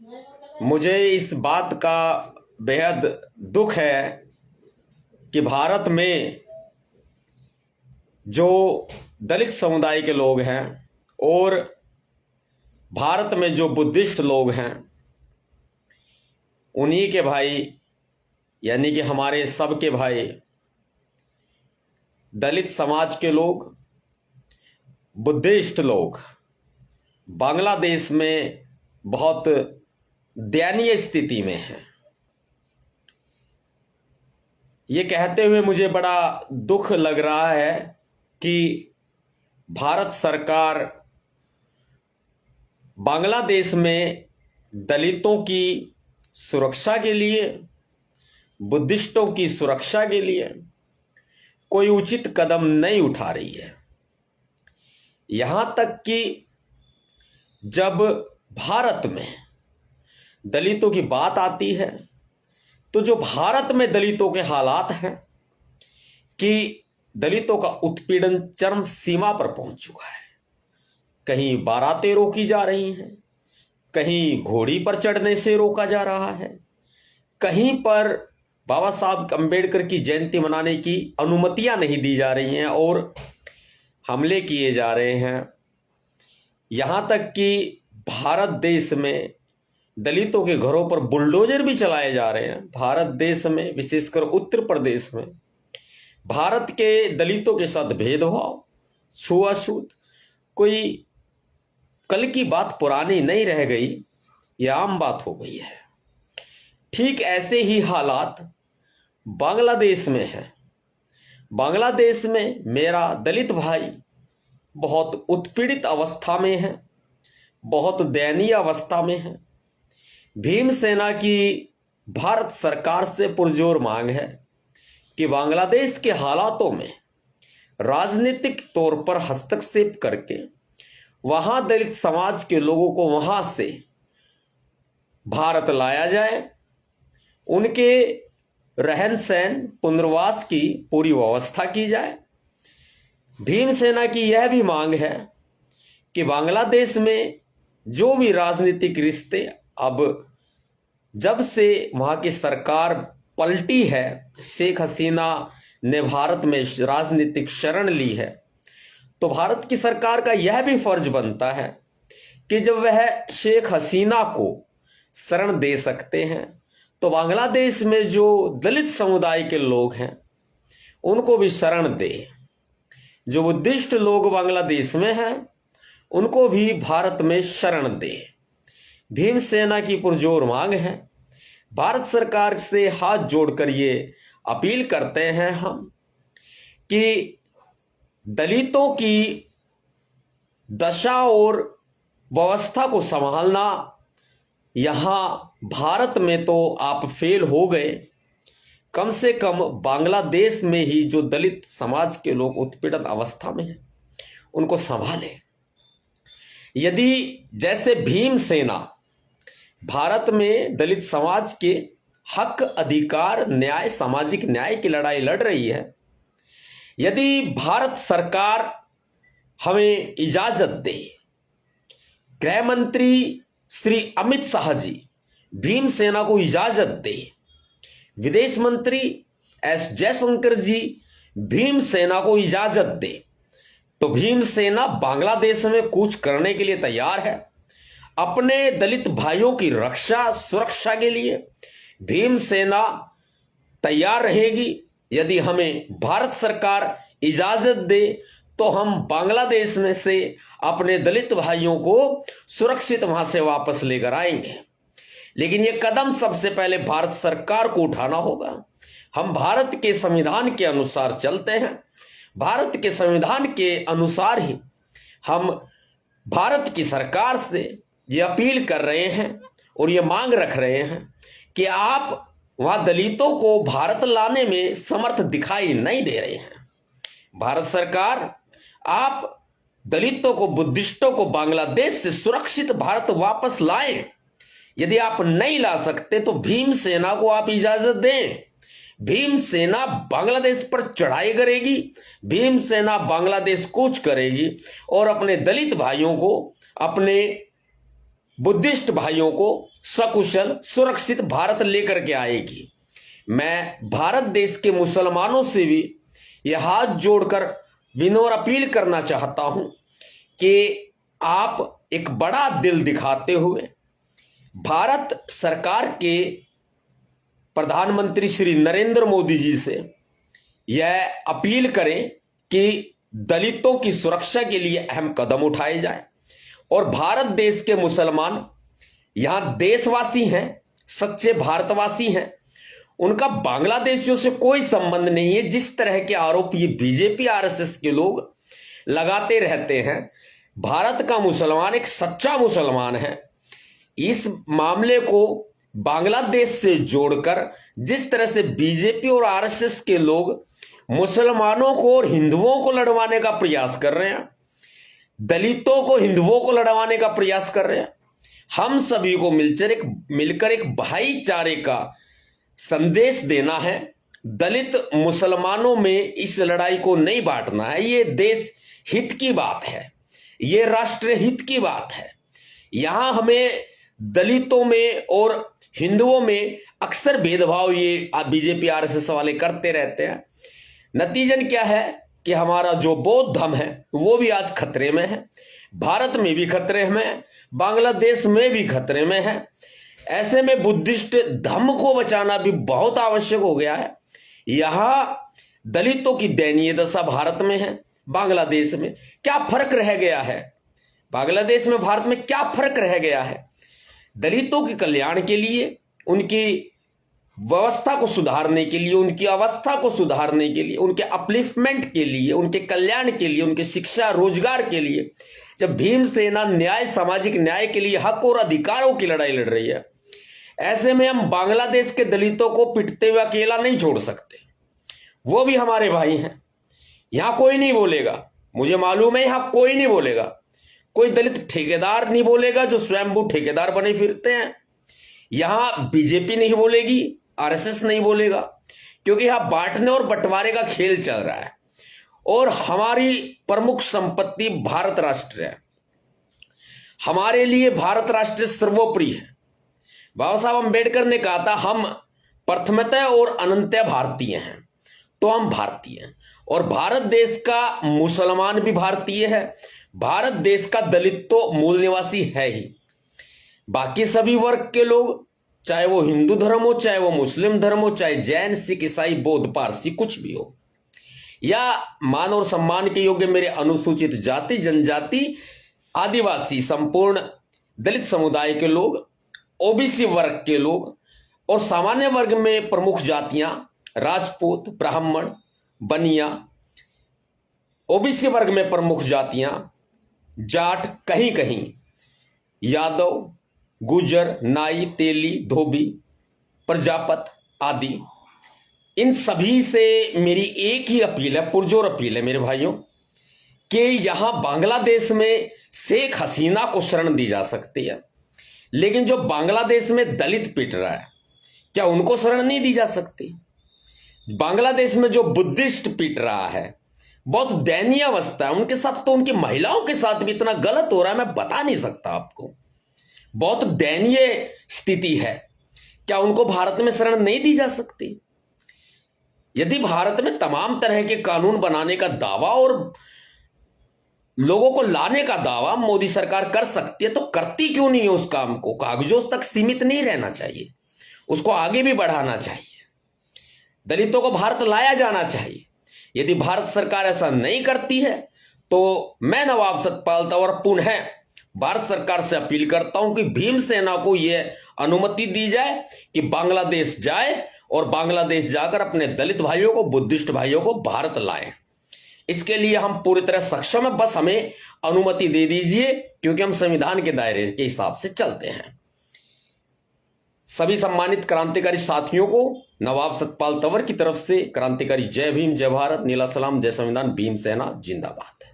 मुझे इस बात का बेहद दुख है कि भारत में जो दलित समुदाय के लोग हैं और भारत में जो बुद्धिस्ट लोग हैं, उन्हीं के भाई यानी कि हमारे सबके भाई दलित समाज के लोग, बुद्धिस्ट लोग बांग्लादेश में बहुत दयनीय स्थिति में हैं। ये कहते हुए मुझे बड़ा दुख लग रहा है कि भारत सरकार बांग्लादेश में दलितों की सुरक्षा के लिए, बुद्धिस्टों की सुरक्षा के लिए कोई उचित कदम नहीं उठा रही है। यहां तक कि जब भारत में दलितों की बात आती है तो जो भारत में दलितों के हालात हैं कि दलितों का उत्पीड़न चरम सीमा पर पहुंच चुका है। कहीं बारातें रोकी जा रही हैं, कहीं घोड़ी पर चढ़ने से रोका जा रहा है, कहीं पर बाबा साहब अंबेडकर की जयंती मनाने की अनुमतियां नहीं दी जा रही हैं और हमले किए जा रहे हैं। यहां तक कि भारत देश में दलितों के घरों पर बुलडोजर भी चलाए जा रहे हैं। भारत देश में, विशेषकर उत्तर प्रदेश में, भारत के दलितों के साथ भेदभाव, छुआछूत, कोई कल की बात पुरानी नहीं रह गई, यह आम बात हो गई है। ठीक ऐसे ही हालात बांग्लादेश में है। बांग्लादेश में मेरा दलित भाई बहुत उत्पीड़ित अवस्था में है, बहुत दयनीय अवस्था में है। भीमसेना की भारत सरकार से पुरजोर मांग है कि बांग्लादेश के हालातों में राजनीतिक तौर पर हस्तक्षेप करके वहां दलित समाज के लोगों को वहां से भारत लाया जाए, उनके रहन सहन, पुनर्वास की पूरी व्यवस्था की जाए। भीमसेना की यह भी मांग है कि बांग्लादेश में जो भी राजनीतिक रिश्ते, अब जब से वहां की सरकार पलटी है, शेख हसीना ने भारत में राजनीतिक शरण ली है, तो भारत की सरकार का यह भी फर्ज बनता है कि जब वह शेख हसीना को शरण दे सकते हैं तो बांग्लादेश में जो दलित समुदाय के लोग हैं उनको भी शरण दे। जो बुद्धिस्ट लोग बांग्लादेश में हैं उनको भी भारत में शरण दे। भीमसेना की पुरजोर मांग है। भारत सरकार से हाथ जोड़कर ये अपील करते हैं हम कि दलितों की दशा और व्यवस्था को संभालना, यहां भारत में तो आप फेल हो गए, कम से कम बांग्लादेश में ही जो दलित समाज के लोग उत्पीड़न अवस्था में हैं उनको संभाले। यदि जैसे भीमसेना भारत में दलित समाज के हक, अधिकार, न्याय, सामाजिक न्याय की लड़ाई लड़ रही है, यदि भारत सरकार हमें इजाजत दे, गृह मंत्री श्री अमित शाह जी भीमसेना को इजाजत दे, विदेश मंत्री एस जयशंकर जी भीमसेना को इजाजत दे, तो भीमसेना बांग्लादेश में कूच करने के लिए तैयार है। अपने दलित भाइयों की रक्षा, सुरक्षा के लिए भीमसेना तैयार रहेगी। यदि हमें भारत सरकार इजाजत दे तो हम बांग्लादेश में से अपने दलित भाइयों को सुरक्षित वहां से वापस लेकर आएंगे। लेकिन यह कदम सबसे पहले भारत सरकार को उठाना होगा। हम भारत के संविधान के अनुसार चलते हैं। भारत के संविधान के अनुसार ही हम भारत की सरकार से ये अपील कर रहे हैं और ये मांग रख रहे हैं कि आप वहां दलितों को भारत लाने में समर्थ दिखाई नहीं दे रहे हैं। भारत सरकार, आप दलितों को, बुद्धिस्टों को बांग्लादेश से सुरक्षित भारत वापस लाएं। यदि आप नहीं ला सकते तो भीमसेना को आप इजाजत दें। भीमसेना बांग्लादेश पर चढ़ाई करेगी, भीमसेना बांग्लादेश कूच करेगी और अपने दलित भाइयों को, अपने बुद्धिस्ट भाइयों को सकुशल सुरक्षित भारत लेकर के आएगी। मैं भारत देश के मुसलमानों से भी यह हाथ जोड़कर विनम्र अपील करना चाहता हूं कि आप एक बड़ा दिल दिखाते हुए भारत सरकार के प्रधानमंत्री श्री नरेंद्र मोदी जी से यह अपील करें कि दलितों की सुरक्षा के लिए अहम कदम उठाए जाए और भारत देश के मुसलमान यहां देशवासी हैं, सच्चे भारतवासी हैं, उनका बांग्लादेशियों से कोई संबंध नहीं है। जिस तरह के आरोप ये बीजेपी आरएसएस के लोग लगाते रहते हैं, भारत का मुसलमान एक सच्चा मुसलमान है। इस मामले को बांग्लादेश से जोड़कर जिस तरह से बीजेपी और आरएसएस के लोग मुसलमानों को और हिंदुओं को लड़वाने का प्रयास कर रहे हैं, दलितों को हिंदुओं को लड़वाने का प्रयास कर रहे हैं, हम सभी को मिलकर एक भाईचारे का संदेश देना है। दलित मुसलमानों में इस लड़ाई को नहीं बांटना है। ये देश हित की बात है, ये राष्ट्र हित की बात है। यहां हमें दलितों में और हिंदुओं में अक्सर भेदभाव ये बीजेपी आरएसएस वाले करते रहते हैं। नतीजन क्या है कि हमारा जो बौद्ध धर्म है वो भी आज खतरे में है, भारत में भी खतरे में है, बांग्लादेश में भी खतरे में है। ऐसे में बुद्धिस्ट धर्म को बचाना भी बहुत आवश्यक हो गया है। यहां दलितों की दयनीय दशा भारत में है, बांग्लादेश में क्या फर्क रह गया है? बांग्लादेश में भारत में क्या फर्क रह गया है? दलितों के कल्याण के लिए, उनकी व्यवस्था को सुधारने के लिए, उनकी अवस्था को सुधारने के लिए, उनके अपलिफ्टमेंट के लिए, उनके कल्याण के लिए, उनके शिक्षा रोजगार के लिए जब भीमसेना न्याय, सामाजिक न्याय के लिए हक और अधिकारों की लड़ाई लड़ रही है, ऐसे में हम बांग्लादेश के दलितों को पिटते हुए अकेला नहीं छोड़ सकते। वो भी हमारे भाई हैं। यहां कोई नहीं बोलेगा, मुझे मालूम है यहां कोई नहीं बोलेगा, कोई दलित ठेकेदार नहीं बोलेगा जो स्वयंभू ठेकेदार बने फिरते हैं। यहां बीजेपी नहीं बोलेगी, आरएसएस नहीं बोलेगा, क्योंकि यहां बांटने और बंटवारे का खेल चल रहा है और हमारी प्रमुख संपत्ति भारत राष्ट्र है। हमारे लिए भारत राष्ट्र सर्वोपरि है। बाबा साहब अंबेडकर ने कहा था हम प्रथमतः और अनंतः भारतीय हैं, तो हम भारतीय हैं। और भारत देश का मुसलमान भी भारतीय है, भारत देश का दलित तो मूल निवासी है ही। बाकी सभी वर्ग के लोग, चाहे वो हिंदू धर्म हो, चाहे वो मुस्लिम धर्म हो, चाहे जैन, सिख, ईसाई, बौद्ध, पारसी, कुछ भी हो, या मान और सम्मान के योग्य मेरे अनुसूचित जाति, जनजाति, आदिवासी, संपूर्ण दलित समुदाय के लोग, ओबीसी वर्ग के लोग और सामान्य वर्ग में प्रमुख जातियां राजपूत, ब्राह्मण, बनिया, ओबीसी वर्ग में प्रमुख जातियां जाट, कहीं कहीं यादव, गुजर, नाई, तेली, धोबी, प्रजापत आदि, इन सभी से मेरी एक ही अपील है, पुरजोर अपील है मेरे भाइयों, कि यहां बांग्लादेश में शेख हसीना को शरण दी जा सकती है, लेकिन जो बांग्लादेश में दलित पिट रहा है, क्या उनको शरण नहीं दी जा सकती? बांग्लादेश में जो बुद्धिस्ट पिट रहा है, बहुत दयनीय अवस्था है उनके साथ, तो उनकी महिलाओं के साथ भी इतना गलत हो रहा है, मैं बता नहीं सकता आपको। बहुत दयनीय स्थिति है। क्या उनको भारत में शरण नहीं दी जा सकती? यदि भारत में तमाम तरह के कानून बनाने का दावा और लोगों को लाने का दावा मोदी सरकार कर सकती है, तो करती क्यों नहीं है उस काम को? कागजों तक सीमित नहीं रहना चाहिए, उसको आगे भी बढ़ाना चाहिए। दलितों को भारत लाया जाना चाहिए। यदि भारत सरकार ऐसा नहीं करती है तो मैं नवाब सतपाल तंवर पुनः भारत सरकार से अपील करता हूं कि भीमसेना को यह अनुमति दी जाए कि बांग्लादेश जाए और बांग्लादेश जाकर अपने दलित भाइयों को, बुद्धिस्ट भाइयों को भारत लाए। इसके लिए हम पूरी तरह सक्षम है, बस हमें अनुमति दे दीजिए, क्योंकि हम संविधान के दायरे के हिसाब से चलते हैं। सभी सम्मानित क्रांतिकारी साथियों को नवाब सतपाल तंवर की तरफ से क्रांतिकारी जय भीम, जय भारत, नीला सलाम, जय संविधान, भीमसेना जिंदाबाद।